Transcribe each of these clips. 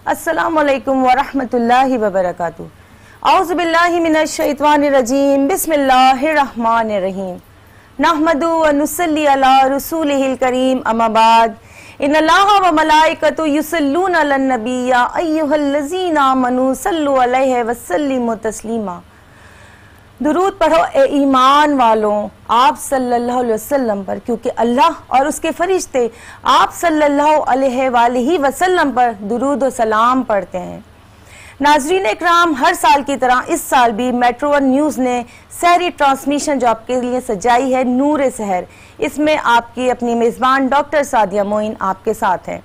अस्सलामु अलैकुम वरहमतुल्लाहि वबरकातुहू। औज़ु बिल्लाहि मिनश शैतानिर रजीम। बिस्मिल्लाहिर रहमानिर रहीम। नहमदु व नुसल्ली अला रसूलिहिल करीम। अम्मा बाद। इन्नल्लाहा व मलाइकतु युसल्लूना अलन नबी या अय्युहल्लज़ीना आमनू सल्लु अलैहि व सल्लिमु तस्लीमा। दुरूद पढ़ो ए ईमान वालों आप सल्लल्लाहु अलैहि वसल्लम पर, क्योंकि अल्लाह और उसके फरिश्ते आप सल्लल्लाहु अलैहि वसल्लम पर दुरूद और सलाम पढ़ते हैं। नाज़रीन इकराम, हर साल की तरह इस साल भी मेट्रो वन न्यूज़ ने सहरी ट्रांसमिशन जो आपके लिए सजाई है नूर सहर, इसमें आपकी अपनी मेज़बान डॉक्टर सादिया मोइन आपके साथ हैं।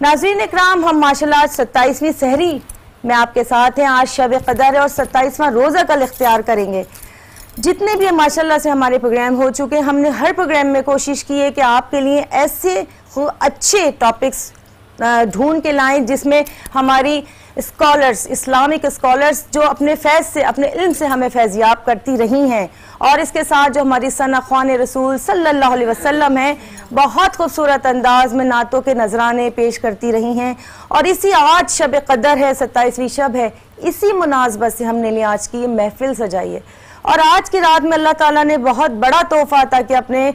नाज़रीन इकराम, हम माशाल्लाह 27वीं सहरी में आपके साथ हैं। आज शब कदर है और 27वां रोज़ा कल इख्तियार करेंगे। जितने भी माशाल्लाह से हमारे प्रोग्राम हो चुके हैं, हमने हर प्रोग्राम में कोशिश की है कि आपके लिए ऐसे अच्छे टॉपिक्स ढूंढ के लाएं जिसमें हमारी स्कॉलर्स, इस्लामिक स्कॉलर्स जो अपने फैज़ से, अपने इल्म से हमें फैज़याब करती रही हैं, और इसके साथ जो हमारी सना ख्वान रसूल सल्लल्लाहु अलैहि वसल्लम हैं, बहुत खूबसूरत अंदाज में नातों के नजराने पेश करती रही हैं। और इसी आज शब कदर है, 27वीं शब है, इसी मुनासबत से हमने लिए आज की ये महफिल सजाई है। और आज की रात में अल्लाह ताला ने बहुत बड़ा तोहफा अता कि अपने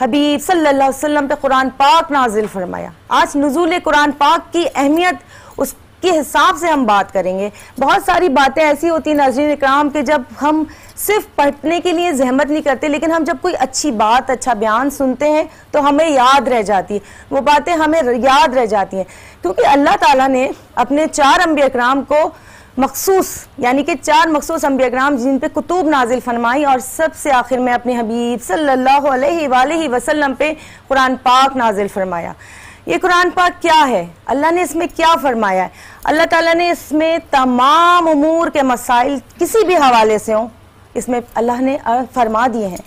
हबीब सल्लल्लाहु अलैहि वसल्लम पे कुरान पाक नाजिल फरमाया। आज नुज़ूल कुरान पाक की अहमियत उसके हिसाब से हम बात करेंगे। बहुत सारी बातें ऐसी होती हैं नाज़रीन इकराम कि जब हम सिर्फ पढ़ने के लिए जहमत नहीं करते, लेकिन हम जब कोई अच्छी बात, अच्छा बयान सुनते हैं तो हमें याद रह जाती है, वो बातें हमें याद रह जाती हैं, क्योंकि अल्लाह ताला ने अपने 4 अंबिया कराम को मखसूस, यानी कि 4 मखसूस अंबिया कराम जिन पे कुतुब नाजिल फरमाई, और सबसे आखिर में अपने हबीब सल्लल्लाहु अलैहि वसल्लम पे कुरान पाक नाजिल फरमाया। ये कुरान पाक क्या है, अल्लाह ने इसमें क्या फरमाया है? अल्लाह ताला ने इसमें तमाम उमूर के मसाइल किसी भी हवाले से हों, इसमें अल्लाह ने फरमा दिए हैं।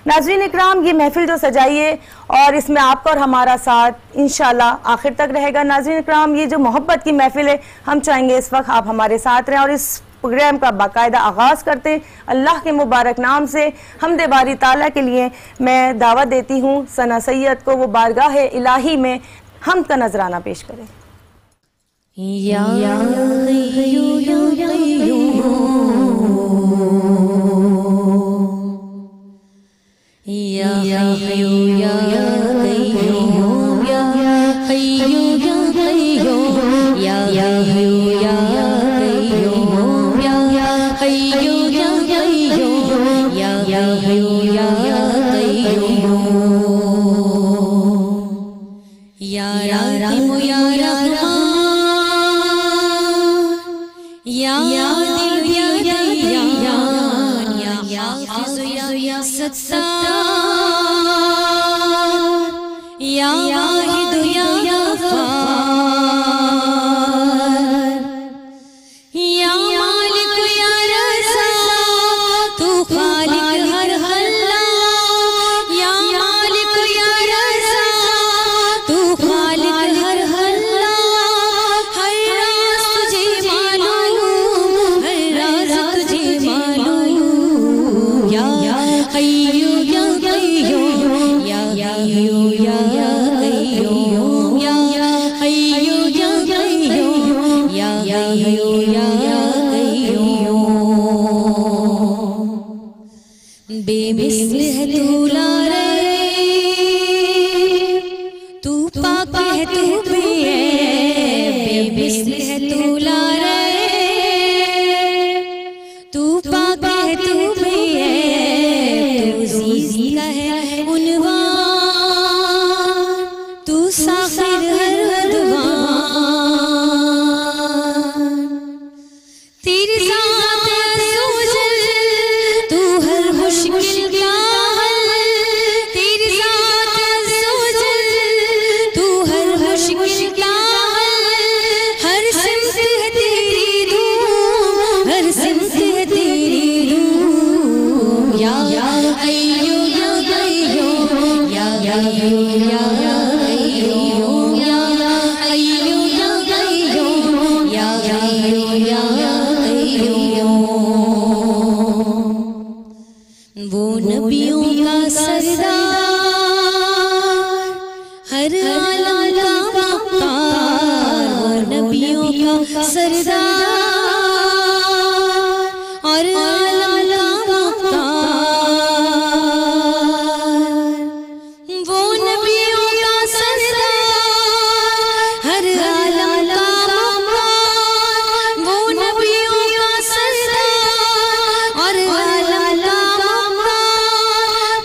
नाज़रीन इकराम, ये महफिल जो सजाई है और इसमें आपका और हमारा साथ इंशाल्लाह आखिर तक रहेगा। नाज़रीन इकराम, ये जो मोहब्बत की महफिल है, हम चाहेंगे इस वक्त आप हमारे साथ रहें और इस प्रोग्राम का बाकायदा आगाज़ करते हैं अल्लाह के मुबारक नाम से। हमदे बारी ताला के लिए मैं दावत देती हूँ सना सैयद को, वो बारगाह इलाही में हम का नजराना पेश करें। या वो नबियों का सरदार हर आलम का मुख्तार, वो नबियों का सरदार, हर आलम का मुख्तार, वो नबियों का सरदार, हर आलम का मुख्तार, वो नबियों का सरदार, हर आलम का मुख्तार,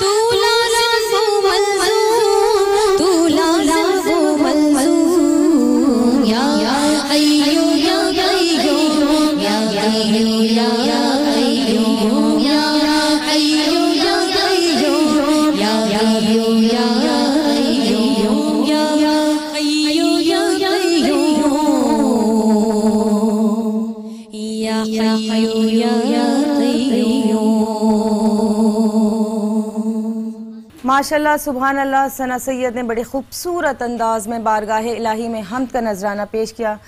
तू लाज़िम वो मलज़ूम, तू लाज़िम वो मलज़ूम, या हय्यू या कय्यूम, या हय्यू या कय्यूम, या हय्यू या कय्यूम, या हय्यू या कय्यूम, या हय्यू या कय्यूम, या हय्यू या कय्यूम। माशाल्लाह सुभान अल्लाह। सना सैयद ने बड़े खूबसूरत अंदाज में बारगाह इलाही में हम्द का नजराना पेश किया।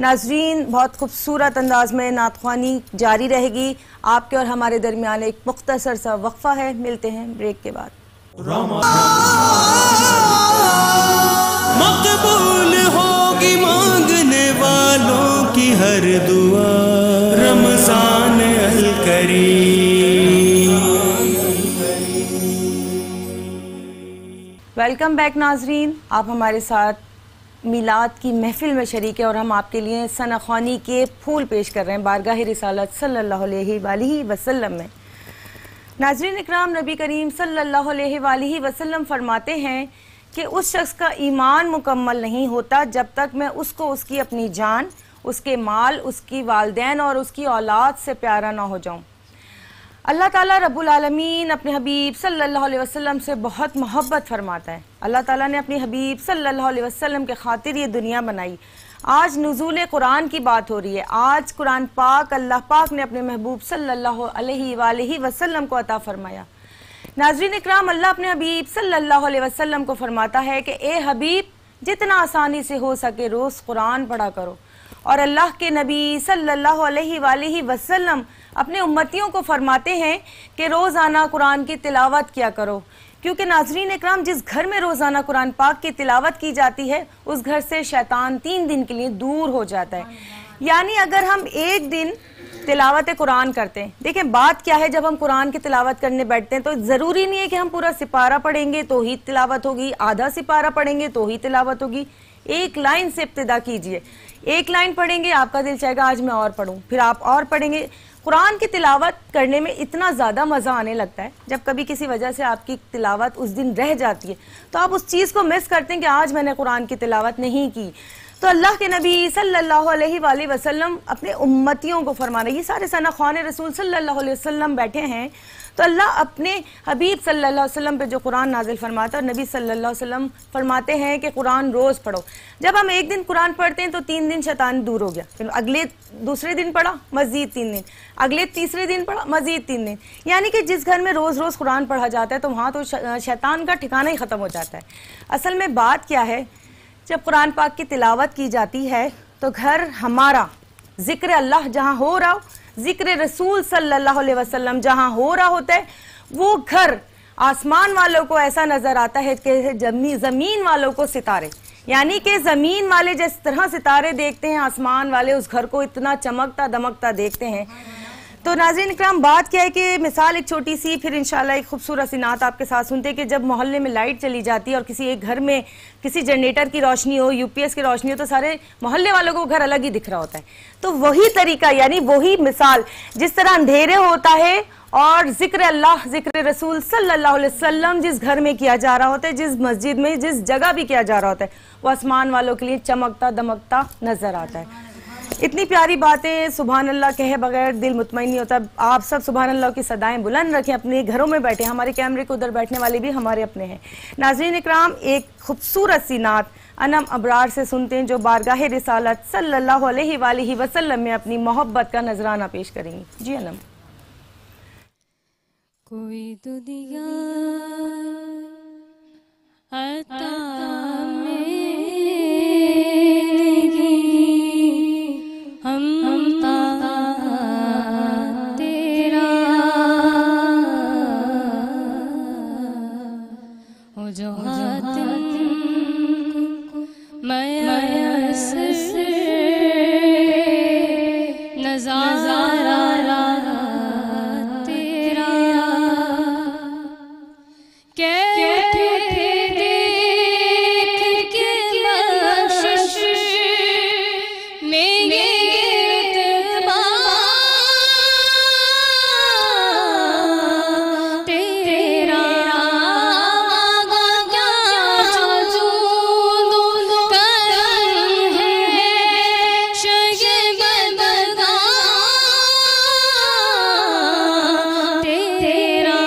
नाजरीन, बहुत खूबसूरत अंदाज में नातख्वानी जारी रहेगी। आपके और हमारे दरमियान एक मुख्तसर सा वक्फा है। मिलते हैं ब्रेक के बाद। मकबूल होगी मांगने वालों की हर दुआ, रमजान अल करीम। वेलकम बैक नाजरीन, आप हमारे साथ मिलाद की महफिल में शरीक है और हम आपके लिए सना ख्वानी के फूल पेश कर रहे हैं बारगाह रिसालत सल्लल्लाहु अलैहि वसल्लम में। नाजरीन इकराम, नबी करीम सल्लल्लाहु अलैहि वसल्लम फरमाते हैं कि उस शख्स का ईमान मुकम्मल नहीं होता जब तक मैं उसको उसकी अपनी जान, उसके माल, उसकी वालदैन और उसकी औलाद से प्यारा ना हो जाऊं। अल्लाह ताला रब्बुल आलमीन अपने हबीब सल्लल्लाहु अलैहि वसल्लम से बहुत मोहब्बत फरमाता है। अल्लाह ताला ने अपने हबीब सल्लल्लाहु अलैहि वसल्लम के खातिर ये दुनिया बनाई। आज नुज़ूल कुरान की बात हो रही है। आज कुरान पाक अल्लाह पाक ने अपने महबूब सल्लल्लाहु अलैहि वसल्लम को अता फरमाया। नाज़रीन इकराम, अल्लाह अपने हबीब सल्लल्लाहु अलैहि वसल्लम को फरमाता है कि ए हबीब, जितना आसानी से हो सके रोज़ कुरान पढ़ा करो। और अल्लाह के नबी सल्लल्लाहु अलैहि वसल्लम अपने उम्मतियों को फरमाते हैं कि रोज़ाना कुरान की तिलावत किया करो, क्योंकि नाज़रीन इकराम, जिस घर में रोज़ाना कुरान पाक की तिलावत की जाती है उस घर से शैतान 3 दिन के लिए दूर हो जाता है। यानी अगर हम एक दिन तिलावत कुरान करते हैं, देखें बात क्या है, जब हम कुरान की तिलावत करने बैठते हैं तो ज़रूरी नहीं है कि हम पूरा सिपारा पढ़ेंगे तो ही तिलावत होगी, आधा सिपारा पढ़ेंगे तो ही तिलावत होगी। एक लाइन से इब्तिदा कीजिए। एक लाइन पढ़ेंगे, आपका दिल चाहेगा आज मैं और पढ़ूं, फिर आप और पढ़ेंगे। कुरान की तिलावत करने में इतना ज़्यादा मज़ा आने लगता है। जब कभी किसी वजह से आपकी तिलावत उस दिन रह जाती है तो आप उस चीज़ को मिस करते हैं कि आज मैंने कुरान की तिलावत नहीं की। तो अल्लाह के नबी सल्लल्लाहु अलैहि वसल्लम अपने उम्मतियों को फरमा रहे, ये सारे सना ख्वान रसूल सल्लल्लाहु अलैहि वसल्लम बैठे हैं, तो अल्लाह अपने हबीब सल्लल्लाहु अलैहि वसल्लम पे जो कुरान नाजिल फरमाता है और नबी सल्लल्लाहु अलैहि वसल्लम फरमाते हैं कि कुरान रोज़ पढ़ो। जब हम एक दिन कुरान पढ़ते हैं तो 3 दिन शैतान दूर हो गया, फिर अगले दूसरे दिन पढ़ा मज़ीद 3 दिन, अगले तीसरे दिन पढ़ा मज़ीद 3 दिन। यानी कि जिस घर में रोज़ रोज़ कुरान पढ़ा जाता है तो वहाँ तो शैतान का ठिकाना ही ख़त्म हो जाता है। असल में बात क्या है, जब कुरान पाक की तिलावत की जाती है तो घर हमारा जिक्र अल्लाह जहाँ हो रहा हो, जिक्र रसूल सल्लल्लाहु अलैहि वसल्लम जहाँ हो रहा होता है, वो घर आसमान वालों को ऐसा नजर आता है कि जमीन वालों को सितारे, यानी कि जमीन वाले जिस तरह सितारे देखते हैं आसमान वाले उस घर को इतना चमकता दमकता देखते हैं। तो नाज़रीन इकराम, बात क्या है कि मिसाल एक छोटी सी, फिर इंशाल्लाह एक खूबसूरत सी नात आपके साथ सुनते हैं कि जब मोहल्ले में लाइट चली जाती है और किसी एक घर में किसी जनरेटर की रोशनी हो, यूपीएस की रोशनी हो, तो सारे मोहल्ले वालों को घर अलग ही दिख रहा होता है। तो वही तरीका, यानी वही मिसाल, जिस तरह अंधेरे होता है और जिक्र अल्लाह जिक्र रसूल सल्लल्लाहु अलैहि वसल्लम जिस घर में किया जा रहा होता है, जिस मस्जिद में जिस जगह भी किया जा रहा होता है, वो आसमान वालों के लिए चमकता दमकता नजर आता है। इतनी प्यारी बातें सुभान अल्लाह कहे बगैर दिल मुतमईन नहीं होता। आप सब सुभान अल्लाह की सदाएं बुलंद रखें, अपने घरों में बैठे, हमारे कैमरे को उधर बैठने वाले भी हमारे अपने हैं। नाज़रीन इकराम, एक खूबसूरत सी नात अनम अबरार से सुनते हैं जो बारगाह रिसालत सल्लल्लाहु अलैहि वसल्लम में अपनी मोहब्बत का नजराना पेश करेंगी। जी अनम। कोई तो दिया अता तेरा हो जो हातिम मयसर नज़ारा तेरा कहते देख के बख्शिश मेरे इत्बा तेरा क्या वजूद करम है शगब बगा तेरा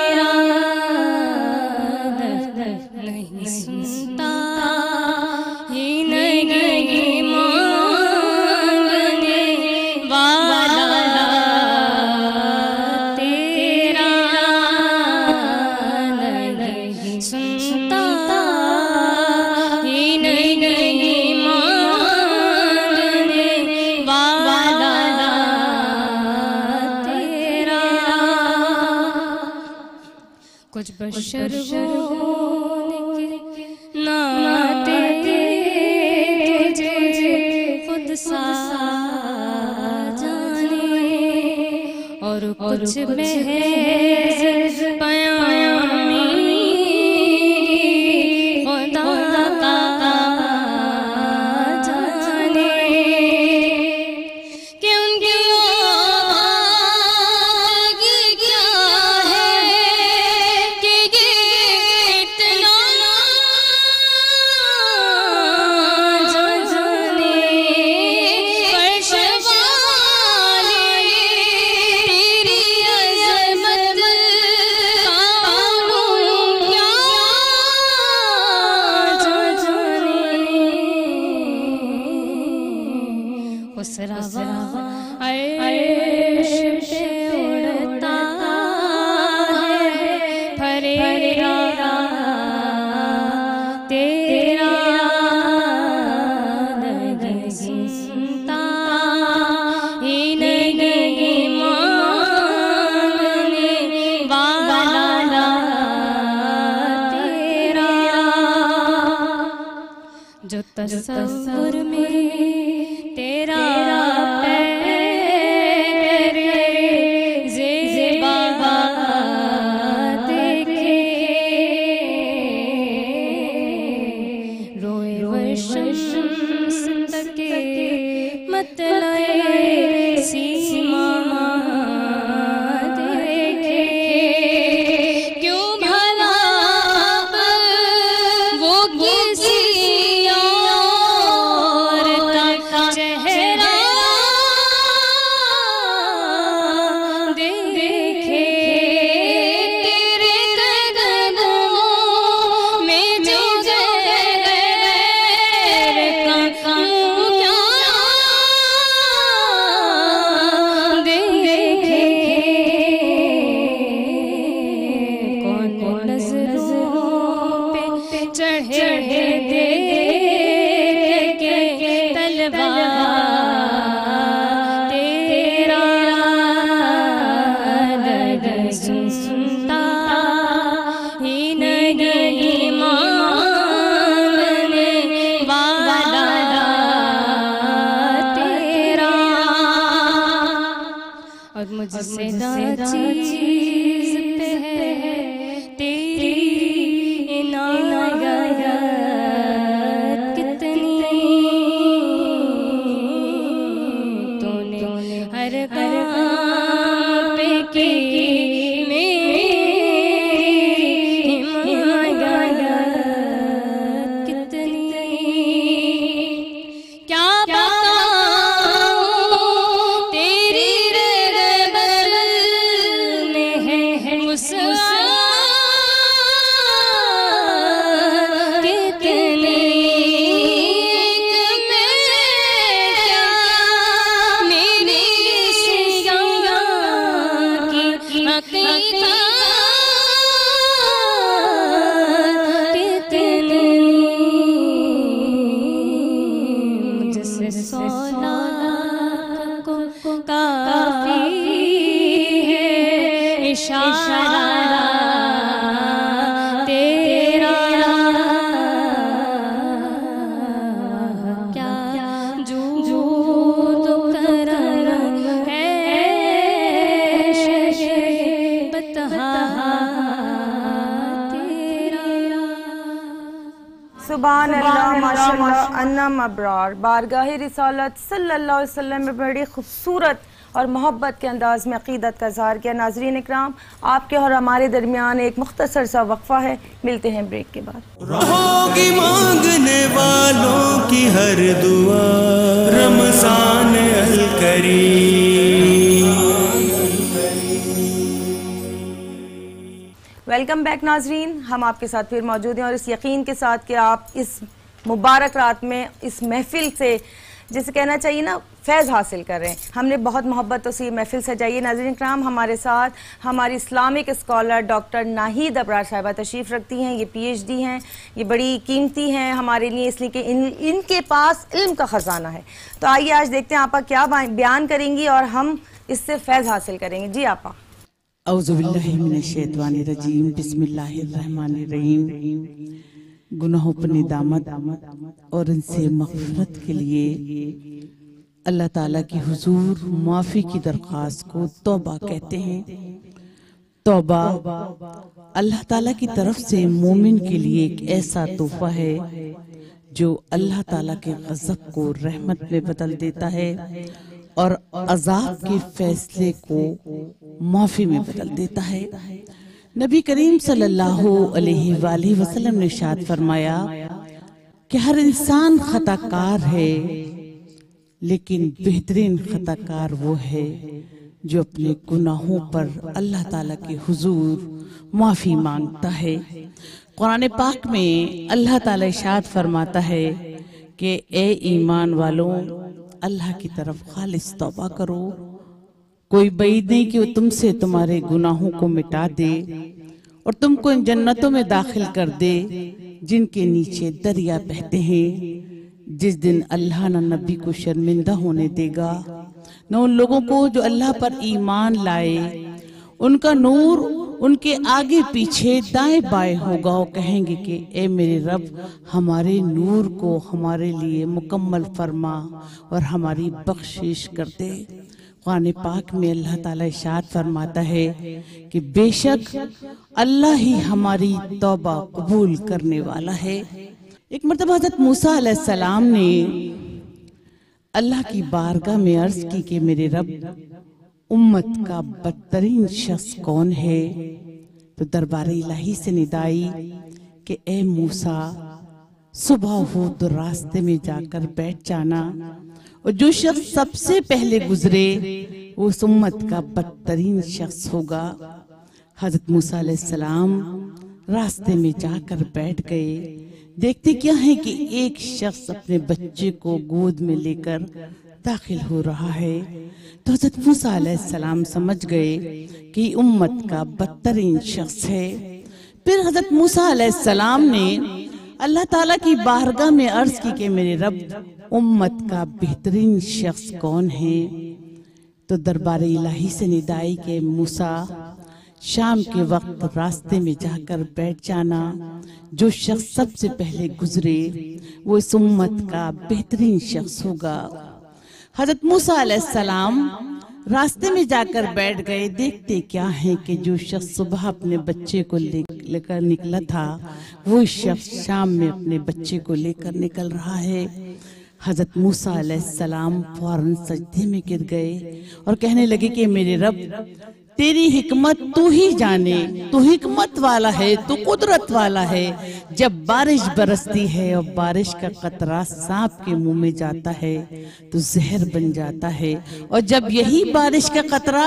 नहीं सुनता ही नहीं मांगने वाला तेरा नहीं सुनता ही नहीं मांगने वाला तेरा कुछ बशर होने के नाते तुझे खुद सा जाने और कुछ महज़ पयामी खुदा का जाने कि उनकी आगे क्या है कि ये इतना जाने फर्श वाली तेरी अज़मत कानून क्या जाने उस रवा अर्श पे उड़ता है फरेरा तेरा नहीं सुनता ही नहीं मांगने वाला तेरा जो तसव्वुर में तेरा पैर ज़ेबा देखे रोए वर्षम तके मतलए सीमा देखे क्यों भला वो किसी और का चेहरा देखे तेरे कदमों में जो गैर का क्या देखे कौन नज़रों पे चढ़े देख के तलवार तेरा नहीं सुनता ही नहीं मांगने वाला तेरा और मुझसे चीज़ पे है तेरी इनायत सुभान अल्लाह माशाअल्लाह अन्नम अब्रार बारगाह रिसालत सल्लल्लाहु अलैहि वसल्लम में बड़ी खूबसूरत और मोहब्बत के अंदाज में अकीदत का इज़हार किया। नाज़रीन इकराम, आपके और हमारे दरमियान एक मुख्तसर सा वक्फा है, मिलते हैं ब्रेक के बाद। होगी मांगने वालों की हर दुआ रमज़ान अल करीम। वेलकम बैक नाजरीन, हम आपके साथ फिर मौजूद हैं और इस यकीन के साथ कि आप इस मुबारक रात में इस महफिल से, जिसे कहना चाहिए ना, फैज़ हासिल कर रहे हैं। हमने बहुत मोहब्बतों से ये महफिल सजाई है। नाज़रीन इकराम, हमारे साथ हमारी Islamic scholar doctor Nahid Abrar साहिबा तशरीफ़ रखती हैं। ये PhD हैं, ये बड़ी कीमती हैं हमारे लिए, इसलिए कि इनके पास इल्म का ख़जाना है। तो आइए आज देखते हैं आपा क्या बयान करेंगी और हम इससे फैज़ हासिल करेंगे। जी आपा। औज़ुबिल्लाहि मिनश्शैतानिर्रजीम, बिस्मिल्लाहिर्रहमानिर्रहीम। गुनाहों पर निदामत और इनसे मग़फ़िरत के लिए अल्लाह ताला की हुजूर माफ़ी की दरख्वास्त को तौबा कहते हैं। तौबा अल्लाह ताला की तरफ से मोमिन के लिए एक ऐसा तोहफा है जो अल्लाह ताला के गज़ब को रहमत में बदल देता है और अज़ाब के फैसले को माफ़ी में बदल देता है। नबी करीम सल्लल्लाहु अलैहि वसल्लम ने इरशाद फरमाया कि हर इंसान खताकार है, लेकिन बेहतरीन खताकार वो है जो अपने गुनाहों पर अल्लाह ताला के हुजूर माफ़ी मांगता है। कुरान पाक में अल्लाह ताला इरशाद फरमाता है कि ए ईमान वालों, अल्लाह की तरफ खालिस तौबा करो। कोई बैद नहीं कि वो तुमसे तुम्हारे गुनाहों को मिटा दे और तुमको इन जन्नतों में दाखिल कर दे जिनके नीचे दरिया बहते हैं। जिस दिन अल्लाह न नबी को शर्मिंदा होने देगा, न उन लोगों को जो अल्लाह पर ईमान लाए, उनका नूर उनके आगे पीछे दाएं बाएं होगा और कहेंगे कि ए मेरे रब, हमारे नूर को हमारे लिए मुकम्मल फरमा और हमारी बख्शिश कर दे। कुरान पाक में अल्लाह ताला इरशाद फरमाता है कि बेशक अल्लाह ही हमारी तौबा कबूल करने वाला है। एक मर्तबा हज़रत मूसा अलैहिस्सलाम ने अल्लाह की बारगाह में अर्ज की कि मेरे रब, उम्मत का बदतरीन शख्स कौन है? तो दरबार इलाही से निदाई कि ए मूसा, सुबह हो तो रास्ते में जाकर बैठ जाना और जो शख्स सबसे पहले गुजरे वो उस उम्मत का बदतरीन शख्स होगा। हज़रत मूसा अलैहिस्सलाम रास्ते में जाकर बैठ गए। देखते क्या है कि एक शख्स अपने बच्चे को गोद में लेकर दाखिल हो रहा है। तो हज़रत मूसा अलैहिस्सलाम समझ गए कि उम्मत का बदतरीन शख्स है। फिर हज़रत मूसा अलैहिस्सलाम ने अल्लाह ताला की बारगाह में अर्ज की कि मेरे रब, उम्मत का बेहतरीन शख्स कौन है? तो दरबार इलाही से निदाई के मूसा, शाम के वक्त रास्ते में जाकर बैठ जाना। जो शख्स सबसे पहले गुजरे वो इस उम्मत का बेहतरीन शख्स होगा। हज़रत मूसा अलैहिस्सलाम रास्ते में जाकर बैठ गए। देखते क्या है कि जो शख्स सुबह अपने बच्चे को लेकर निकला था, वो शख्स शाम में अपने बच्चे को लेकर निकल रहा है। हज़रत मूसा अलैहिस्सलाम फौरन सजदे में गिर गए और कहने लगे कि मेरे रब, तेरी हिकमत तू ही जाने, तू हिकमत वाला है, तू कुदरत वाला है। जब बारिश बरसती है और बारिश का कतरा सांप के मुंह में जाता है तो जहर बन जाता है, और जब यही बारिश का कतरा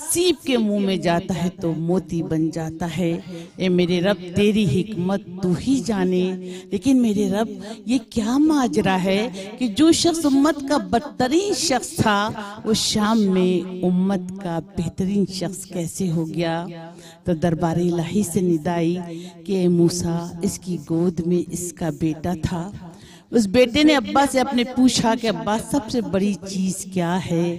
सीप के मुंह में जाता है तो मोती बन जाता है। ए मेरे रब, तेरी हिकमत तू ही जाने, लेकिन मेरे रब, ये क्या माजरा है कि जो शख्स उम्मत का बदतरीन शख्स था वो शाम में उम्मत का बेहतरीन शख्स कैसे हो गया? तो दरबार इलाही से निदाई कि मूसा, इसकी गोद में इसका बेटा था। उस बेटे ने अब्बा से अपने पूछा कि अब्बा, सबसे बड़ी चीज क्या है?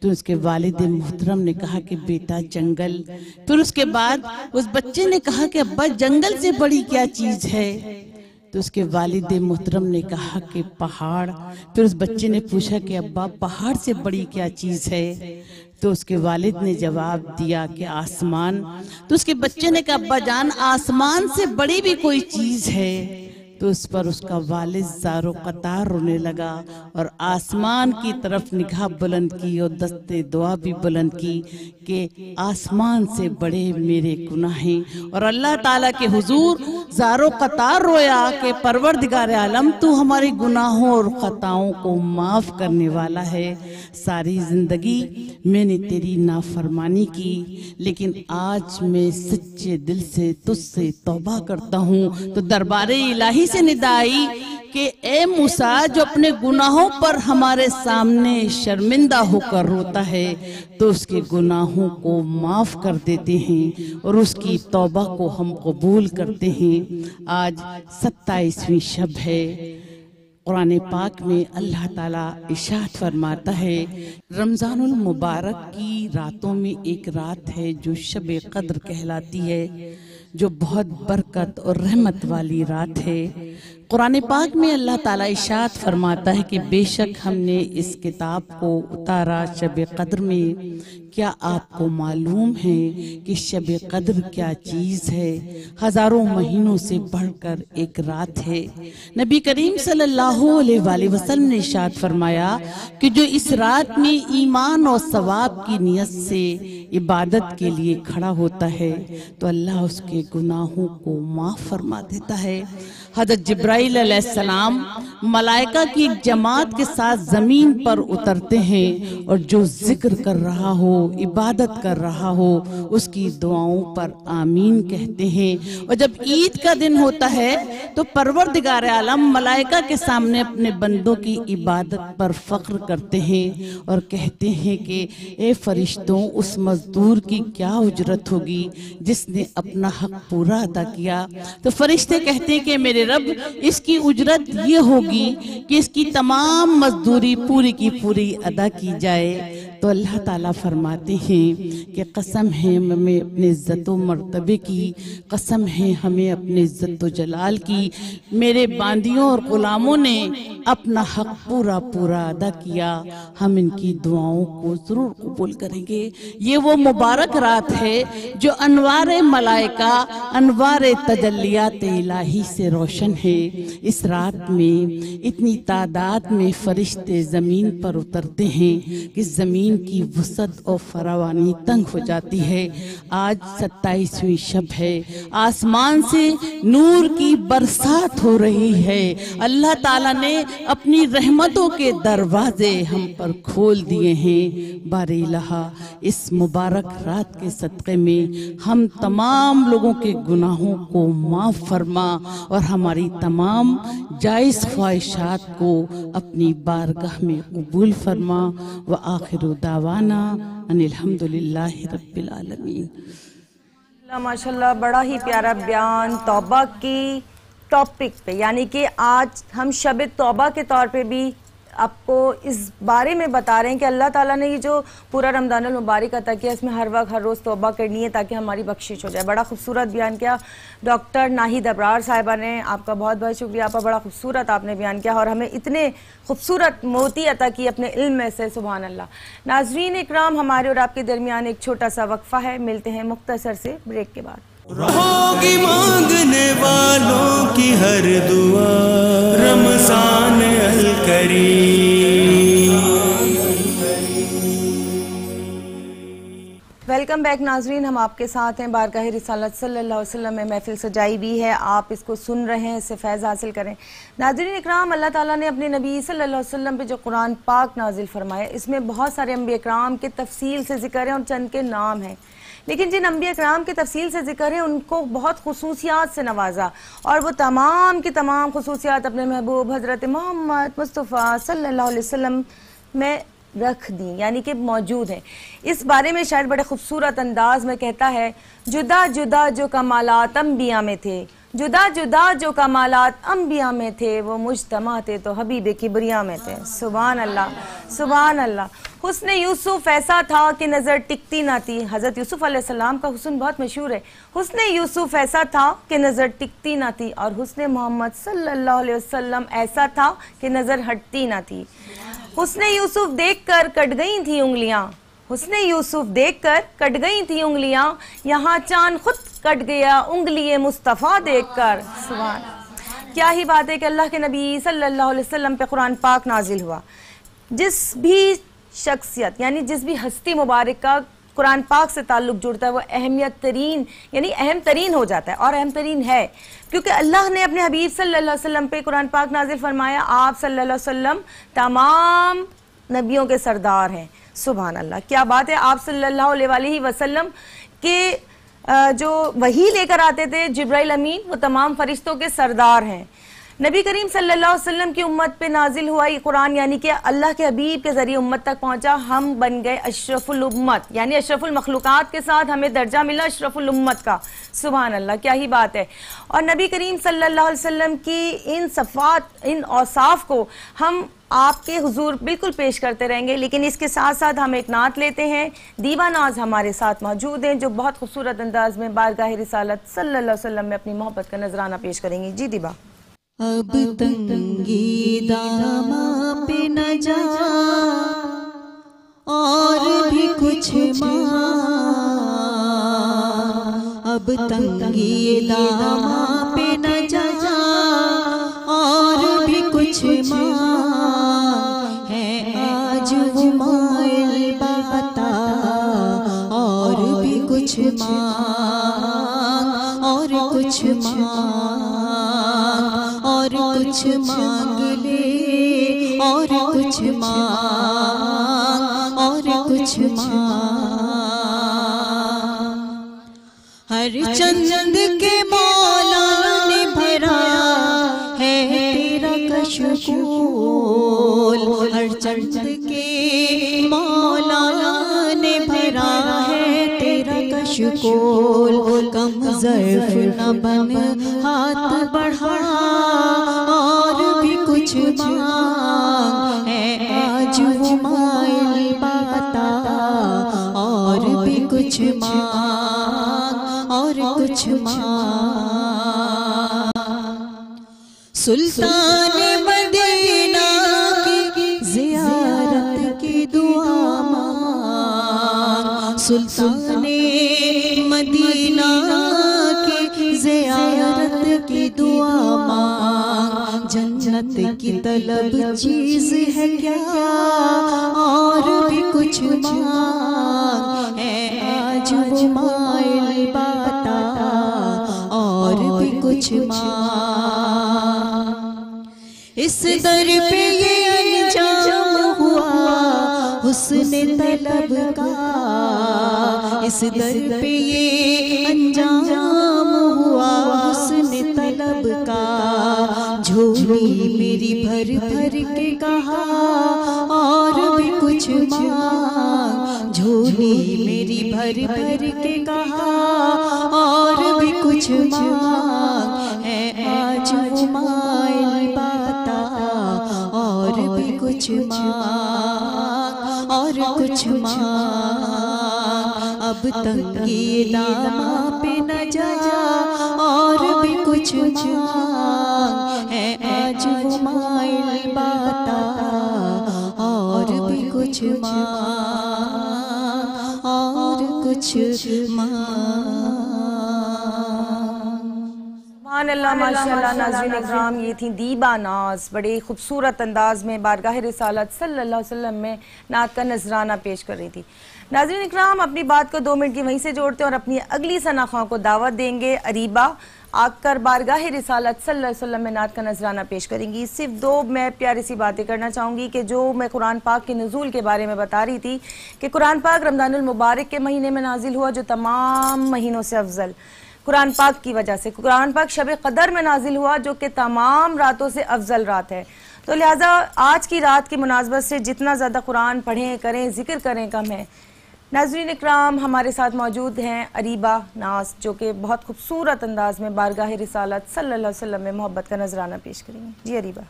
तो उसके वालिद मोहतरम ने कहा कि बेटा जंगल। फिर उसके बाद उस बच्चे ने कहा कि अब्बा, जंगल से बड़ी क्या चीज है? तो उसके वालिद मोहतरम ने कहा कि पहाड़। फिर उस बच्चे ने पूछा कि अब्बा, पहाड़ से बड़ी क्या चीज है? तो उसके वालिद ने जवाब दिया कि आसमान। तो उसके बच्चे ने कहा, अब्बा जान, आसमान से बड़ी भी कोई चीज है? तो उस पर उसका वालिद ज़ारो कतार रोने लगा और आसमान की तरफ निगाह बुलंद की और दस्ते दुआ भी बुलंद की कि आसमान से बड़े मेरे गुनाह हैं। और अल्लाह ताला के हुजूर ज़ारो कतार रोया कि परवरदिगार आलम तू हमारे गुनाहों और खताओं को माफ़ करने वाला है। सारी ज़िंदगी मैंने तेरी नाफरमानी की, लेकिन आज मैं सच्चे दिल से तुझसे तौबा करता हूँ। तो दरबारे इलाही से निदा आई कि ए मूसा, जो अपने गुनाहों पर हमारे सामने शर्मिंदा होकर रोता है तो उसके गुनाहों को माफ़ कर देते हैं और उसकी तौबा को हम कबूल करते हैं। आज 27वीं शब है। कुरान पाक में अल्लाह ताला इरशाद फरमाता है, रमज़ानुल मुबारक की रातों में एक रात है जो शब कद्र कहलाती है, जो बहुत बरकत और रहमत वाली रात है। कुरान पाक में अल्लाह ताला इरशाद फरमाता है कि बेशक हमने इस किताब को उतारा शब कद्र में। क्या आपको मालूम है कि शब कद्र क्या चीज़ है? हज़ारों महीनों से बढ़कर एक रात है। नबी करीम सल्लल्लाहु अलैहि वसल्लम ने इरशाद फरमाया कि जो इस रात में ईमान और सवाब की नियत से इबादत के लिए खड़ा होता है तो अल्लाह उसके गुनाहों को माफ़ फरमा देता है। हज़रत जिब्राइल अलैहिस्सलाम मलाइका की एक जमात के साथ ज़मीन पर उतरते हैं और जो जिक्र कर रहा हो, इबादत कर रहा हो, उसकी दुआओं पर आमीन कहते हैं। और जब ईद का दिन होता है तो परवरदिगार आलम मलाइका के सामने अपने बंदों की इबादत पर फ़ख्र करते हैं और कहते हैं कि ए फरिश्तों, उस मजदूर की क्या उजरत होगी जिसने अपना हक पूरा अदा किया। तो फरिश्ते कहते हैं कि मेरे रब, इसकी उजरत ये होगी कि इसकी तमाम मजदूरी पूरी की पूरी अदा की जाए। तो अल्लाह ताला फरमाते हैं कि कसम है हमें अपने इज्जत व मर्तबे की, कसम है हमें अपने इज्जत व जलाल की, मेरे बांदियों और गुलामों ने अपना हक पूरा पूरा अदा किया, हम इनकी दुआओं को जरूर कबूल करेंगे। ये वो मुबारक रात है जो अनवार मलाइका, अनवार तजल्लियात इलाही से रोशन है। इस रात में इतनी तादाद में फरिश्ते जमीन पर उतरते हैं कि जमीन की वसत और फरावानी तंग हो जाती है। आज 27वीं शब है, आसमान से नूर की बरसात हो रही है। अल्लाह ताला ने अपनी रहमतों के दरवाजे हम पर खोल दिए हैं। बारे इलाहा, इस मुबारक रात के सदक़े में हम तमाम लोगों के गुनाहों को माफ़ फरमा और हमारी तमाम जायज़ ख्वाहिशात को अपनी बारगाह में कबूल फरमा। व आखिर दावाना अनिल हम्दुलिल्लाहि रब्बिल आलमीन। माशाल्लाह, बड़ा ही प्यारा बयान तौबा की टॉपिक पे, यानी कि आज हम शब तौबा के तौर पे भी आपको इस बारे में बता रहे हैं कि अल्लाह ताला ने ये जो पूरा रमज़ानुल मुबारक अता किया, इसमें हर वक्त हर रोज़ तौबा करनी है ताकि हमारी बख्शिश हो जाए। बड़ा खूबसूरत बयान किया डॉक्टर नाहिद अबरार साहिबा ने, आपका बहुत बहुत शुक्रिया। आपका बड़ा खूबसूरत आपने बयान किया और हमें इतने खूबसूरत मोती अता की अपने इल्म में से, सुभान अल्लाह। नाज़रीन इकराम, हमारे और आपके दरमियान एक छोटा सा वक्फा है, मिलते हैं मुख्तसर से ब्रेक के बाद। होगी मांगने वालों की हर दुआ, रमज़ान अल करीम। वेलकम बैक नाजरीन, हम आपके साथ हैं। बारगाह रिसालत सल्लल्लाहु अलैहि वसल्लम में महफिल सजाई भी है, आप इसको सुन रहे हैं, इससे फैज़ हासिल करें। नाजरीन इकराम, अल्लाह ताला ने अपने नबी सल्लल्लाहु अलैहि वसल्लम पे जो कुरान पाक नाजिल फरमाया, इसमें बहुत सारे अंबिया इकराम के तफसील से जिक्र है और चंद के नाम हैं। लेकिन जिन अंबिया इकराम के तफसील से जिक्र है उनको बहुत खुसूसियात से नवाजा और वो तमाम की तमाम खुसूसियात अपने महबूब हज़रत मोहम्मद मुस्तफ़ा सल्लल्लाहु अलैहि वसल्लम में रख दी, यानी कि मौजूद है। इस बारे में शायद बड़े खूबसूरत अंदाज में कहता है, जुदा जुदा जो कमालात अंबिया में थे, जुदा जुदा जो कमालात अंबिया में थे, वो मुज्तमा थे तो हबीब किबरिया में थे। सुभान अल्लाह, सुभान अल्लाह। हुस्न यूसुफ ऐसा था कि नज़र टिकती ना थी। हज़रत यूसुफ अलैहिस्सलाम का हुस्न बहुत मशहूर है। हुस्न यूसुफ ऐसा था कि नज़र टिकती ना थी और हुस्न मोहम्मद सल्लल्लाहु अलैहि वसल्लम ऐसा था कि नज़र हटती ना थी। हुस्न यूसुफ देखकर कट गई थी उंगलियां, हुस्न यूसुफ देखकर कट गई थी उंगलियां, यहाँ चांद खुद कट गया उंगली मुस्तफ़ा देखकर। सुभान। क्या ही बात है कि अल्लाह के नबी सल्लल्लाहु अलैहि वसल्लम पे कुरान पाक नाजिल हुआ। जिस भी शख्सियत यानी जिस भी हस्ती मुबारक का कुरान पाक से ताल्लुक़ जुड़ता है वो अहमियत तरीन यानी अहम तरीन हो जाता है, और अहम तरीन है क्योंकि अल्लाह ने अपने हबीब सल्लल्लाहु अलैहि वसल्लम पे कुरान पाक नाजिल फरमाया। आप सल्लल्लाहु अलैहि वसल्लम तमाम नबियों के सरदार हैं। सुभान अल्लाह, क्या बात है। आप सल्लल्लाहु अलैहि वसल्लम के जो वही लेकर आते थे जिब्राइल अमीन, वो तमाम फरिश्तों के सरदार हैं। नबी करीम सल्लल्लाहु अलैहि वसल्लम की उम्मत पे नाजिल हुआ ये कुरान, यानी कि अल्लाह के हबीब के जरिए उम्मत तक पहुंचा। हम बन गए अशरफुल उम्मत, यानी अशरफुल मखलूकात के साथ हमें दर्जा मिला अशरफुल उम्मत का। सुभान अल्लाह, क्या ही बात है। और नबी करीम सल्लल्लाहु अलैहि वसल्लम की इन सफ़ात, इन औसाफ को हम आपके हुजूर बिल्कुल पेश करते रहेंगे, लेकिन इसके साथ साथ हम एक नात लेते हैं। दीवा नाज हमारे साथ मौजूद हैं जो बहुत खूबसूरत अंदाज में बारगाह रिसालत सल्लल्लाहु अलैहि वसल्लम में अपनी मोहब्बत का नजराना पेश करेंगी। जी दीवा। अब तंगी दामा पे न जा और भी कुछ अब तंगी दामा पे न जा और भी कुछ है आज वो माइल बता और भी कुछ और कुछ और कुछ मांग ले और कुछ और कुछ हर चंद के मौला ने भरा है तेरा कशकोल, हर चंद के मौला ने भरा है तेरा कशकोल। कम ज़र्फ न बन हाथ बढ़ा और भी कुछ मांग है आज वो माइल बता और भी कुछ मांग और कुछ मांग। सुल्तान मदीना की ज़ियारत की दुआ मांग, सुल्तान मदीना की ज़ियारत की दुआ मांग। जन्नत की तलब चीज़ है क्या और भी कुछ मांग है आज वो माइल बता और भी कुछ मांग। इस दर पे ये अंजाम हुआ हुस्ने तलब का, इस दर पे ये अंजाम हुआ हुस्ने तलब का। झोली मेरी भर भर के कहा और भी कुछ मांग, झोली मेरी भर भर के कहा और भी कुछ मांग है आज वो माइल बता और भी कुछ मांग और कुछ मांग। अब तंगी दामा पे न जा और भी कुछ मांग है आज वो माइल बता और भी कुछ मांग और कुछ मांग। सुभानअल्लाह, माशाअल्लाह। नाज़रीन इकराम, ये थी दीबा नाज, बड़े खूबसूरत अंदाज में बारगाह रिसालत सल्लल्लाहु अलैहि वसल्लम में नात का नजराना पेश कर रही थी। नाज़रीन इकराम, अपनी बात को 2 मिनट की वहीं से जोड़ते हैं और अपनी अगली सनाखां को दावत देंगे। अरीबा आकर बारगाह रिसालत सल्लल्लाहु अलैहि वसल्लम में नात का नजराना पेश करेंगी। सिर्फ 2 मैं प्यारी सी बातें करना चाहूँगी कि जो मैं कुरान पाक के नुज़ूल के बारे में बता रही थी कि कुरान पाक रमज़ानुल मुबारक के महीने में नाजिल हुआ, जो तमाम महीनों से अफजल कुरान पाक की वजह से। कुरान पाक शब कदर में नाजिल हुआ जो कि तमाम रातों से अफजल रात है। तो लिहाजा आज की रात की मुनासबत से जितना ज़्यादा कुरान पढ़ें, करें, जिक्र करें कम है। नाज़रीन इकराम, हमारे साथ मौजूद हैं अरीबा नाज जो कि बहुत खूबसूरत अंदाज में बारगाह रिसालत सल्लल्लाहु अलैहि वसल्लम में मोहब्बत का नजराना पेश करेंगे। जी अरीबा।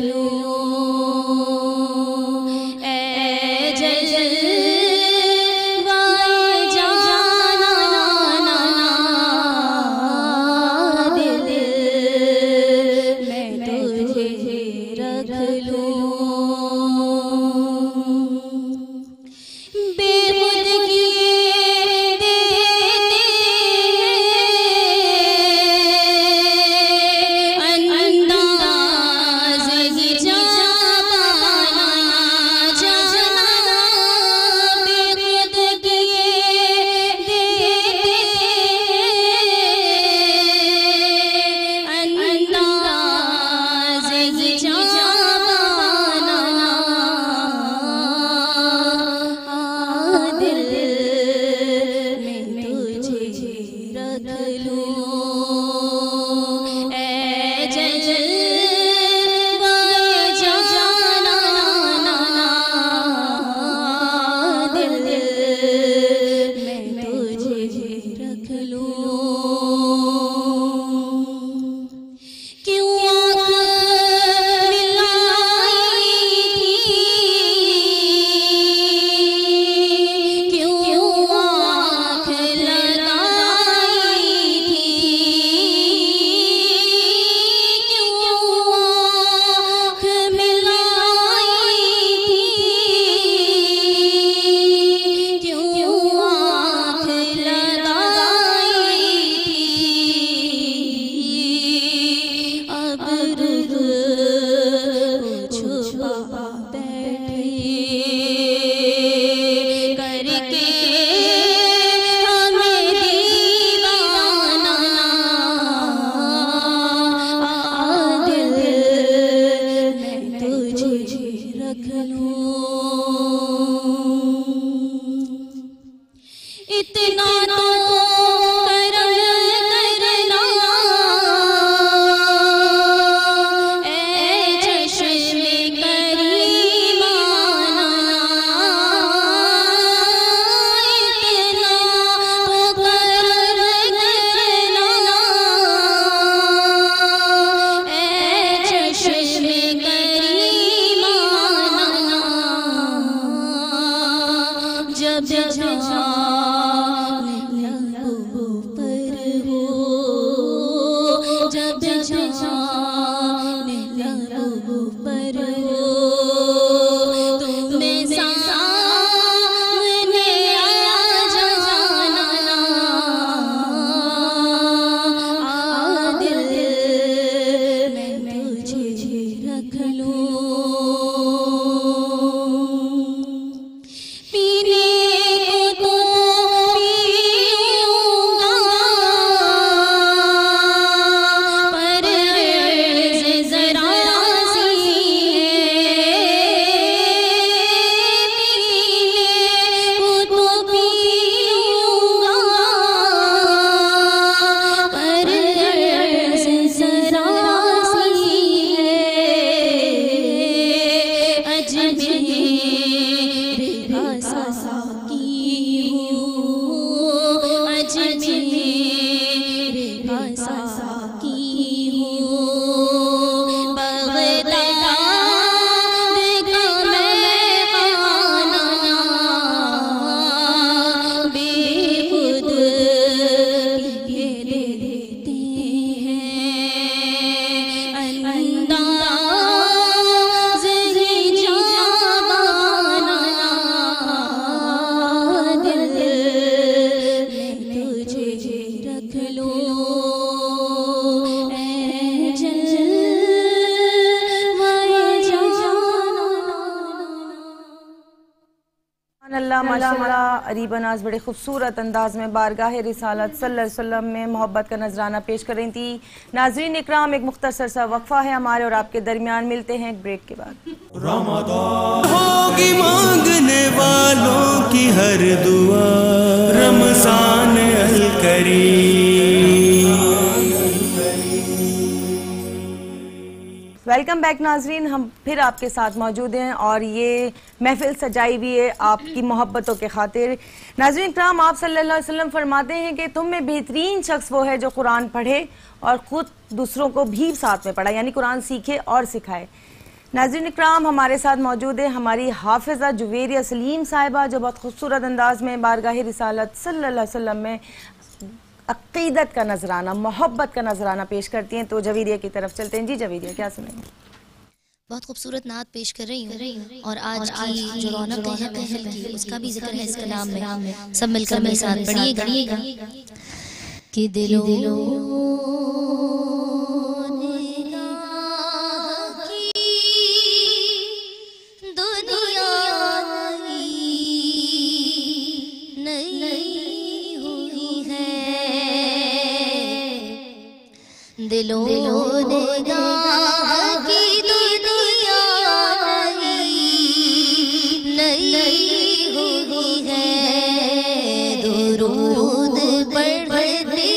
लो ए जलवाए जाना दिल मैं तुझे रख लूं। इतना तो करम करना ए चश्मे करीमाना, इतना तो करम करना ए चश्मे करीमाना, जब माशाअल्लाह अरीबन आज बड़े खूबसूरत अंदाज में बारगाह रिसालत सल्लल्लाहु अलैहि वसल्लम में मोहब्बत का नजराना पेश कर रही थी। नाज़रीन इकराम, एक मुख्तसर सा वक्फा है हमारे और आपके दरमियान, मिलते हैं एक ब्रेक के बाद। रमज़ान होगी मांगने वालों की हर दुआ, रमज़ान अल करीम। वेलकम बैक नाजरीन, हम फिर आपके साथ मौजूद हैं और ये महफिल सजाई हुई है आपकी मोहब्बतों के खातिर। नाजरीन कराम, आप सल्लल्लाहु अलैहि वसल्लम फरमाते हैं कि तुम में बेहतरीन शख्स वो है जो कुरान पढ़े और खुद दूसरों को भी साथ में पढ़ाए, यानी कुरान सीखे और सिखाए। नाज़रीन इकराम, हमारे साथ मौजूद है हमारी हाफिज़ा जुवेरिया सलीम साहिबा, जो बहुत खूबसूरत अंदाज में बारगाह रिसालत सल्लल्लाहु अलैहि वसल्लम में अक़ीदत का नजराना, मोहब्बत का नजराना पेश करती हैं। तो जवेरिया की तरफ चलते हैं। जी जवेरिया, क्या सुनेंगे? बहुत खूबसूरत नात पेश कर रही हूँ और आज की जो रौनक है महफिल की, उसका भी जिक्र है इस कलाम में। सब मिलकर मेरे साथ पढ़िएगा कि दिलों दिलों निगाह की दुनिया नई हुई है, दुरूद पढ़ते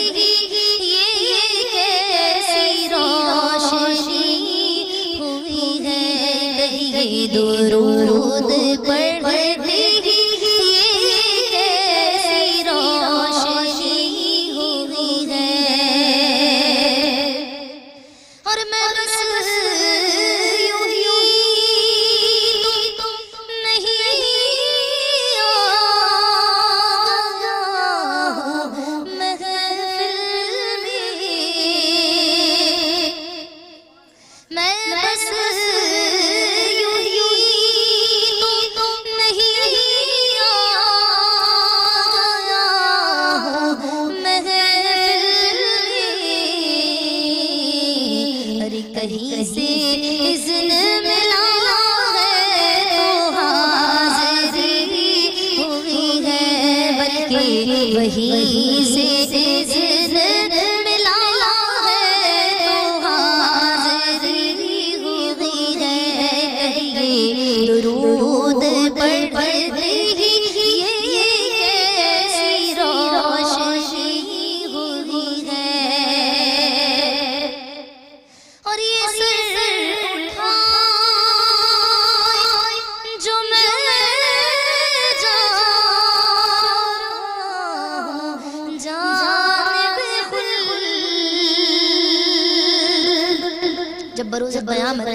ये कैसी रोशनी हुई है, दुरूद पढ़ते ये कैसी रोशनी हुई है। कहीं से इज़्न मिला है तो हाज़िरी हुई है, बल्कि वहीं से इज़्न मिला है तो हाज़िरी हुई है। दुरूद पढ़ते ये कैसी रोशनी हुई है। और ये सर उठा जो मैं जब बरोज़ क़यामत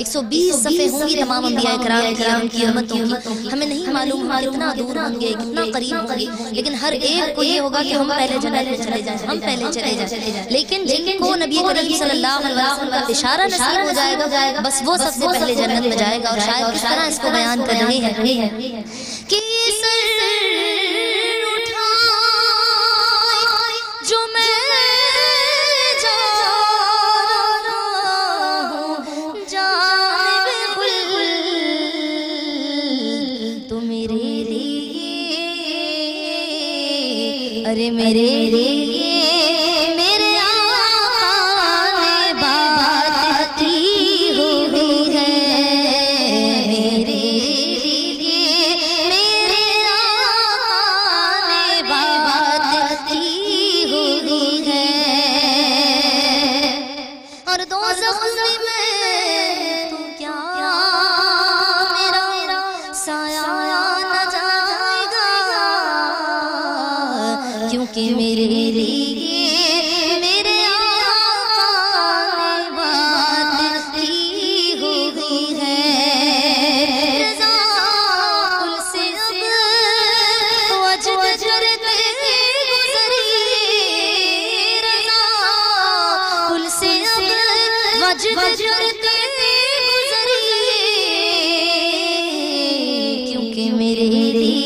120 सफ़े होंगी तमाम अंबिया किराम की, उनकी उम्मतों की। हमें नहीं मालूम कितना दूर होंगे, कितना करीब होंगे, लेकिन हर एक को ये होगा कि हम पहले जन्नत में चले जाएं, हम पहले चले जाएं। लेकिन जिनको नबी करीम सल्लल्लाहु अलैहि वसल्लम का इशारा नसीब हो जाएगा, बस वो सबसे पहले जन्नत में जाएगा। और शायद किस तरह इसको बयान कर रहे हैं कि जो मैं अरे मेरे लिए मेरे आका ने बात की हुई है, मेरे लिए मेरे आका ने बात की हुई है। और दोज़ख में तो क्या मेरा साया न जाएगा, क्योंकि मेरे लिए मेरे आका ने बात की हुई है। रज़ा कुल से अब वजद करते गुज़री, रज़ा कुल से अब वजद करते गुज़री, क्योंकि मेरे लिए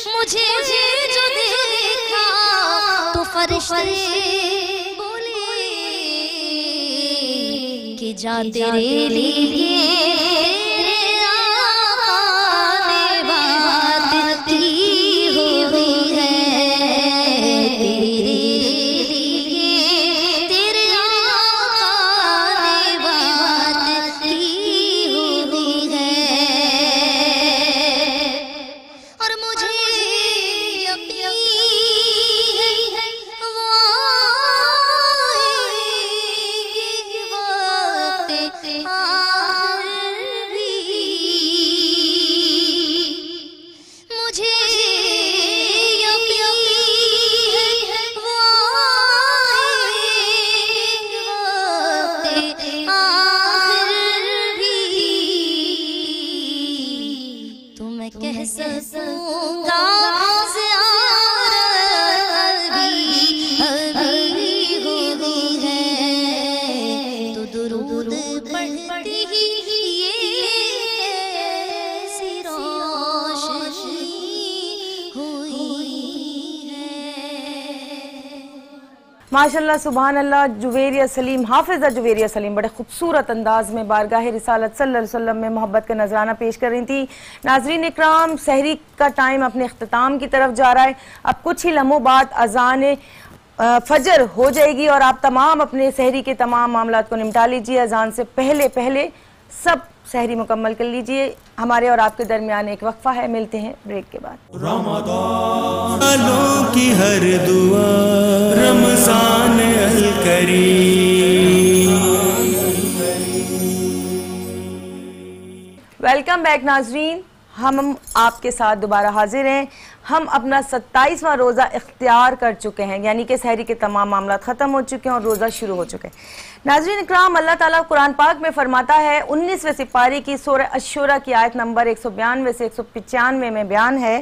मुझे जो देखा तो फरिश्ते बोले कि जा तेरे लिए बात की माशाल्लाह सुभान अल्लाह। जुवेरिया सलीम, हाफिज़ा जुवेरिया सलीम बड़े खूबसूरत अंदाज में बारगाह रिसालत सल्लल्लाहु अलैहि वसल्लम में मोहब्बत का नजराना पेश कर रही थी। नाजरीन इकराम, सहरी का टाइम अपने अख्ताम की तरफ जा रहा है। अब कुछ ही लम्हों बाद अजान फजर हो जाएगी और आप तमाम अपने सहरी के तमाम मामलात को निपटा लीजिए। अजान से पहले पहले सब सहरी मुकम्मल कर लीजिए। हमारे और आपके दरमियान एक वक्फा है, मिलते हैं ब्रेक के बाद। रमज़ान की हर दुआ रमज़ान अल करीम। वेलकम बैक नाजरीन, हम आपके साथ दोबारा हाजिर हैं। हम अपना 27वां रोज़ा इख्तियार कर चुके हैं, यानी कि सहरी के तमाम मामला ख़त्म हो चुके हैं और रोज़ा शुरू हो चुके हैं। नाज़रीन इकराम, अल्लाह ताला कुरान पाक में फरमाता है 19वें सिपारी की सूरह अश-शूरा की आयत नंबर 192 से 195 में बयान है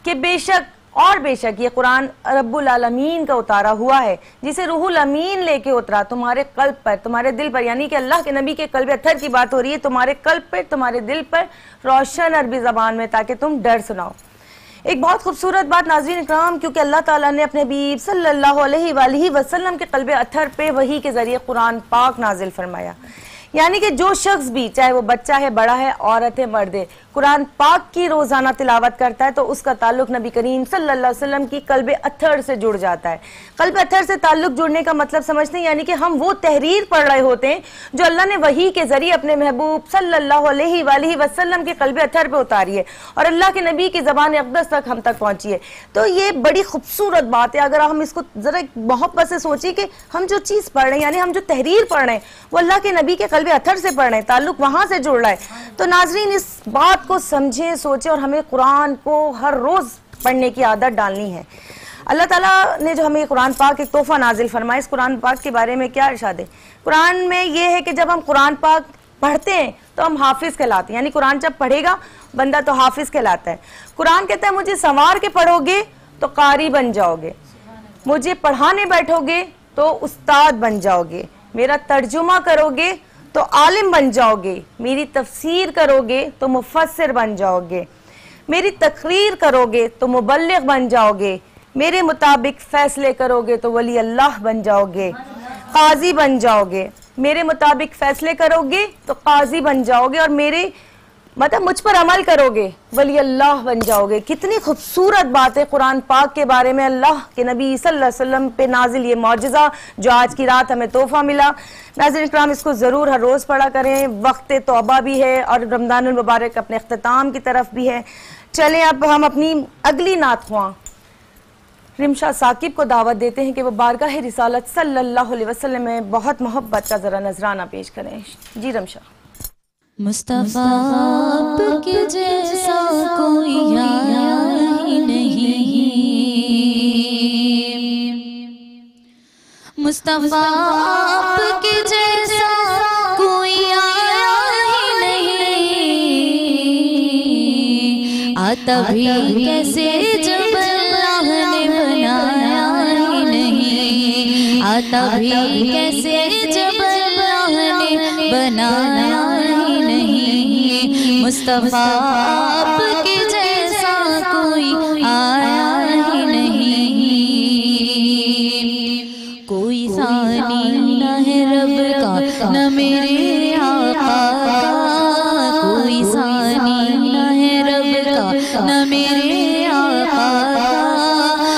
कि बेशक और बेशक ये कुरान रब्बुल आलमीन का उतारा हुआ है, जिसे रूहुल अमीन लेके उतरा तुम्हारे कल्ब पर, तुम्हारे दिल पर, यानी कि अल्लाह के नबी के कल्ब अत्थर की बात हो रही है, तुम्हारे कल्ब पर, तुम्हारे दिल पर, रोशन अरबी ज़बान में, ताकि तुम डर सुनाओ। एक बहुत खूबसूरत बात नाज़रीन इकराम, क्योंकि अल्लाह ताला ने अपने हबीब सल्लल्लाहु अलैहि वसल्लम के कल्ब अत्थर पे वही के जरिए कुरान पाक नाजिल फरमाया, यानी कि जो शख्स भी, चाहे वो बच्चा है, बड़ा है, औरत है, मर्द है, कुरान पाक की रोजाना तिलावत करता है तो उसका ताल्लुक नबी करीम सल्लल्लाहु अलैहि वसल्लम की कल्ब अत्थर से जुड़ जाता है। कल्ब अत्थर से ताल्लुक जुड़ने का मतलब समझते हैं, यानी कि हम वो तहरीर पढ़ रहे होते हैं जो अल्लाह ने वही के जरिए अपने महबूब सल्लल्लाहु अलैहि वसल्लम के कल्ब अत्थर पे उतारी है और अल्लाह के नबी की ज़बान अक़दस तक हम तक पहुंची है। तो ये बड़ी खूबसूरत बात है। अगर हम इसको जरा मोहब्बत से सोचिए कि हम जो चीज़ पढ़ रहे हैं, यानी हम जो तहरीर पढ़ रहे हैं, वो अल्लाह के नबी के कल्ब अत्थर से पढ़ रहे हैं, ताल्लुक वहां से जुड़ रहा है। तो नाजरीन इस बात को समझें, सोचें और हमें कुरान को हर रोज पढ़ने की आदत डालनी है। अल्लाह ताला ने जो हमें कुरान पाक एक तोहफा नाजिल फरमाया, इस कुरान पाक के बारे में क्या इरशाद है? कुरान में ये है कि जब हम कुरान पाक पढ़ते हैं तो हम हाफिज कहलाते हैं, यानी कुरान जब पढ़ेगा बंदा तो हाफिज कहलाता है। कुरान कहता है मुझे संवार के पढ़ोगे तो कारी बन जाओगे, मुझे पढ़ाने बैठोगे तो उस्ताद बन जाओगे, मेरा तर्जुमा करोगे तो आलिम बन जाओगे, मेरी तफसीर करोगे तो मुफस्सिर बन जाओगे, मेरी तकरीर करोगे तो मुबल्लिग बन जाओगे, मेरे मुताबिक फैसले करोगे तो वली अल्लाह बन जाओगे, काजी बन जाओगे, मेरे मुताबिक फैसले करोगे तो काजी बन जाओगे और मेरे मतलब मुझ पर अमल करोगे वली अल्लाह बन जाओगे। कितनी खूबसूरत बात है कुरान पाक के बारे में। अल्लाह के नबी सल्लल्लाहु अलैहि वसल्लम पे नाजिल ये मौजज़ा जो आज की रात हमें तोहफा मिला। नाज़रीन इकराम, इसको ज़रूर हर रोज़ पढ़ा करें। वक्त तौबा भी है और रमज़ानुल मुबारक अपने अख्ताम की तरफ भी है। चलें अब हम अपनी अगली नात ख्वां रिमशा साकिब को दावत देते हैं कि वो बारगाह रिसालत सल्लल्लाहु अलैहि वसल्लम में बहुत मोहब्बत का ज़रा नजराना पेश करें। जी रिमशा। मुस्तफा आपके जैसा कोई आया ही नहीं, मुस्तफा आपके जैसा कोई आया ही नहीं, आता भी कैसे जब अल्लाह ने बनाया ही नहीं, आता भी कैसे जब अल्लाह ने बनाया ही नहीं, मुस्तफा आपके जैसा कोई आया ही नहीं, कोई सानी न है रब का न मेरे आका का, कोई सानी न है रब का न मेरे आका का,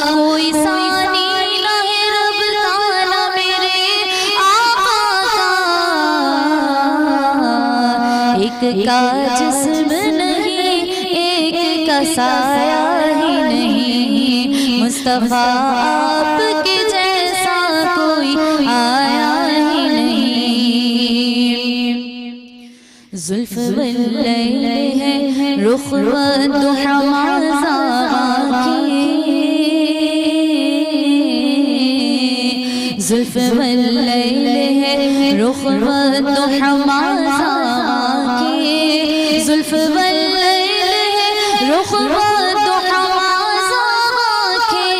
कोई सानी न है रब का न मेरे आका का, एक का जिस्म नहीं एक का साया ही नहीं, मुस्तफा आपके जैसा कोई आया ही नहीं, जुल्फ वल्लैल है रुख वदुहा की, जुल्फ वल्लैल है रुख वदुहा की, जुल्फ वल्लैल है रुख वदुहा की,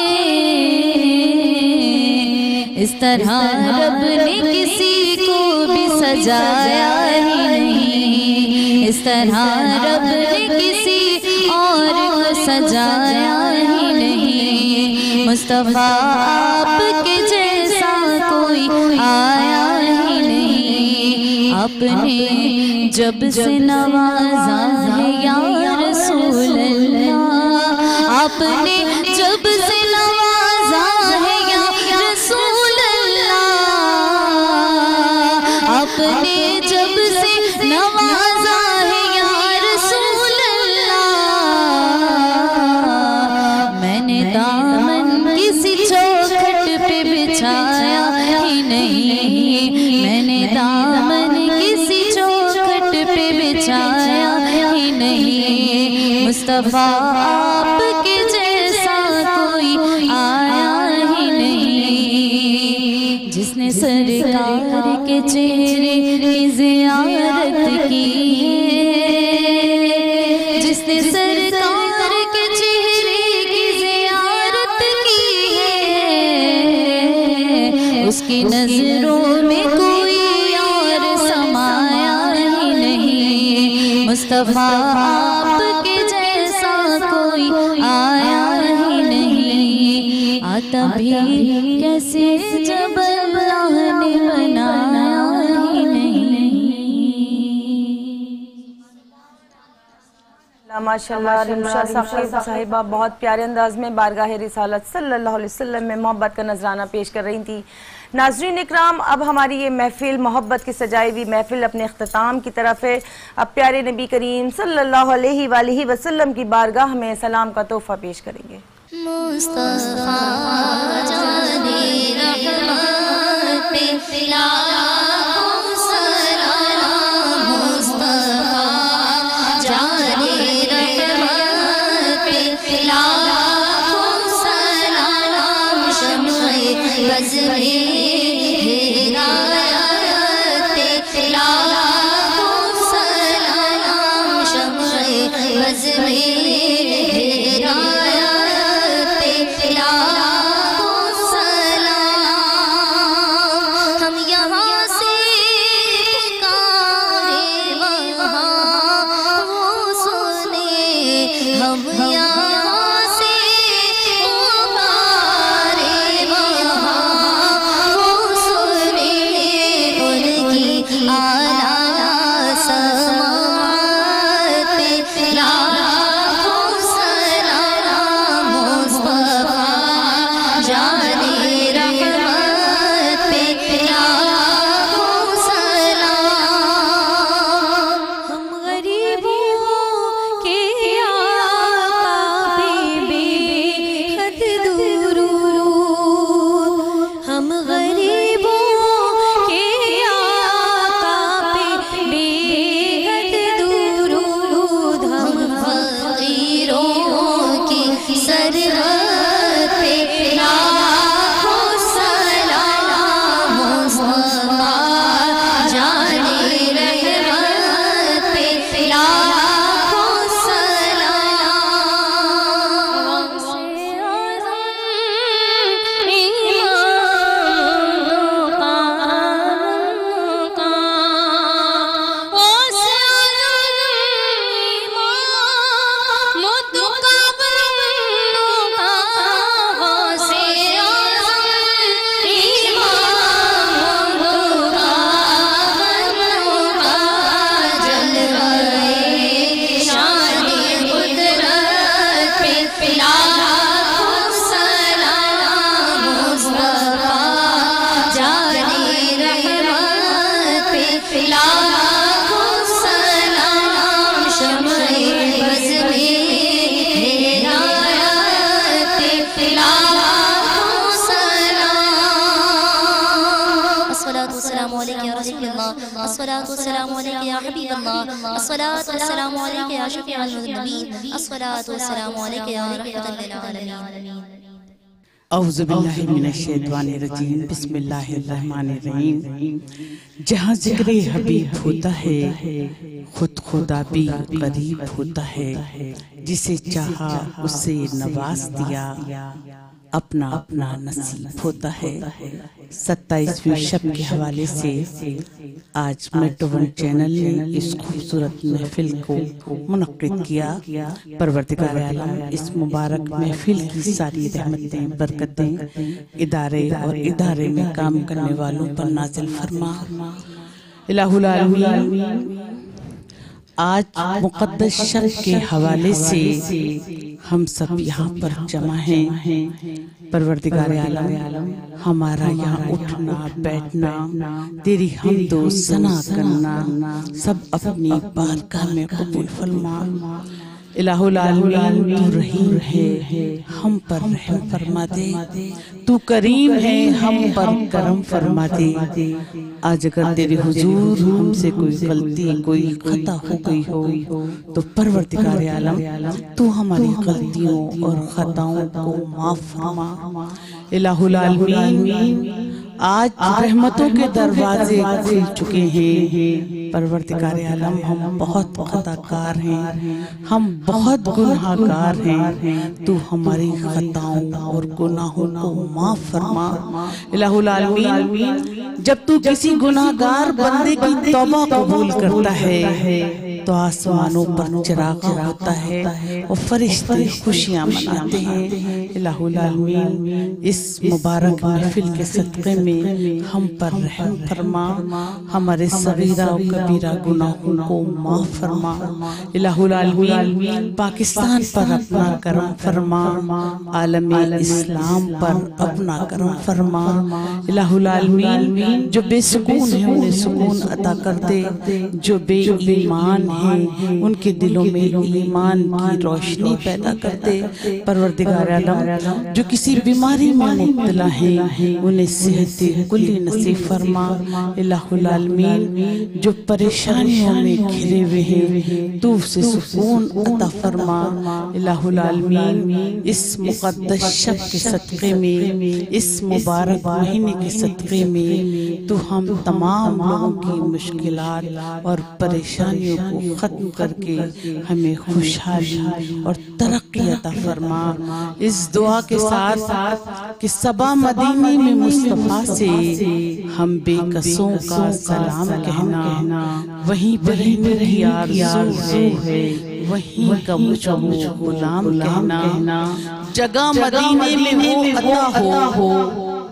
इस तरह रब ने किसी को भी सजाया ही नहीं, इस तरह रब ने किसी और को सजाया ही नहीं, मुस्तफा आपके जैसा आपने जब से नवाजा है या रसूल अल्लाह, आपने जब से नवाजा है या रसूल अल्लाह, आपने जब से नवाजा है या रसूल अल्लाह। मैंने दामन किसी चौखट पे बिछाया ही नहीं, मैंने दामन किसी चौखट पे बिछाया ही नहीं। मुस्तफा आपके जैसा कोई आया ही नहीं, जिसने सरकार के चेहरे की ज़ियारत की है, जिसने सरकार के चेहरे की ज़ियारत की है, उसकी नजरों में कोई और समाया ही नहीं। मुस्तफा आपके जैसा कोई आया ही नहीं, आता भी कैसे जब अल्लाह ने बनाया ही नहीं। माशाअल्लाह रिमशा साहिबा बहुत प्यारे अंदाज में बारगाह रिसालत सल्लल्लाहु अलैहि वसल्लम में मोहब्बत का नजराना पेश कर रही थी। नाज़रीन इकराम, अब हमारी ये महफिल मोहब्बत की सजाई हुई महफिल अपने इख्तिताम की तरफ है। अब प्यारे नबी करीम सल्लल्लाहु अलैहि वसल्लम की बारगाह में सलाम का तोहफा पेश करेंगे। मुस्तफा जाने रहमत पे लाखों सलाम, मुस्तफा जाने रहमत पे लाखों सलाम। शम्ए बज़ में हिदायत पे लाखों सलाम, शम्ए बज़ में अस्सलातु वस्सलामु अलैका या हबीबल्लाह, अस्सलातु वस्सलामु अलैका या शफीअल मुज़न्निबीन, अस्सलातु वस्सलामु अलैका या रहमतल लिल आलमीन। औज़ु बिल्लाहि मिनश शैतानिर रजीम, बिस्मिल्लाहिर रहमानिर रहीम। जहाँ जिक्र हबीब होता है खुद खुदा भी करीब होता है, जिसे चाहा उसे नवाज दिया अपना अपना नसीब होता है। 27वीं शब के हवाले से आज मेट्रो वन चैनल ने इस खूबसूरत महफिल को मुनक्किद किया। परवरदिगार आलम इस मुबारक महफिल की सारी रहमतें बरकतें इदारे और इदारे में काम करने वालों पर नाजिल फरमा। इलाहुल आलमीन, आज मुक़द्दस शब के हवाले से हम सब यहाँ पर जमा हैं। परवरदिगार आलम, हमारा यहाँ उठना बैठना, तेरी हमदो सना करना सब अपनी बारगाह में कबूल फरमा। इलाहुल आलमीन, तू रहीम है, हम पर रहम फरमा दे। तू करीम है, हम पर करम फरमा दे। आज अगर तेरे हुजूर हमसे कोई गलती कोई खता हो गई हो तो परवरदिगार आलम, तू हमारी गलतियों और खताओं को माफ फरमा। इलाहुल आलमीन, आज रहमतों के दरवाजे खुल चुके हैं। परवरदिगार आलम, हम बहुत खताकार हैं, हम बहुत गुनाहगार हैं। तू हमारी खताओं और गुनाहों को माफ फरमा। इलाहुल आलमीन, जब तू किसी गुनाहगार बंदे की तौबा कबूल करता है तो आसमानों पर चिराग होता है और फरिश्ते खुशियां मनाते हैं। इलाहुल आलमीन, इस मुबारक महफिल के सदक़े में हम पर रहम फरमा, हमारे सगीरा और कबीरा गुनाहों को माफ फरमा। इलाहुल आलमीन, पाकिस्तान पर अपना करम फरमा, आलमे इस्लाम पर अपना करम फरमा। इलाहुल आलमीन, जो बेसुकून है उन्हें सुकून अता कर दे, जो बेईमान हैं उनके दिलों में ईमान की रोशनी पैदा कर दे। परवरदिगार आलम, जो किसी बीमारी में मुब्तला हैं उन्हें सेहत कुल्ली नसीब फरमा। इलाहुल आलमीन, जो परेशानियों में घिरे हुए हैं तू उसे सुकून अता फरमा। इलाहुल आलमीन, इस मुक़द्दस शब के सदक़े में, इस मुबारक महीने के सदक़े में तू हम तमाम लोगों की मुश्किलात और परेशानियों को खत्म करके हमें खुशहाली और तरक्की अता फरमा। इस दुआ के साथ कि सबा मदीने में मुस्तफ़ा से हम बेकसों का सलाम कहना, वहीं पर ही मेरी आरज़ू है, वहीं का मुझको गुलाम कहना। जगह मदीने में वो अता हो,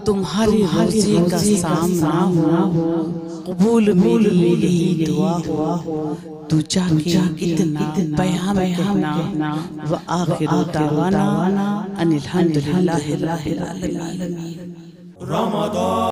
तुम्हारी रोज़ी का सामना हो, कबूल मेरी यही दुआ हो। तू जाके इतना बयान कहना, व आखिरु दावाना अनिल हम्दुलिल्लाहि रब्बिल आलमीन।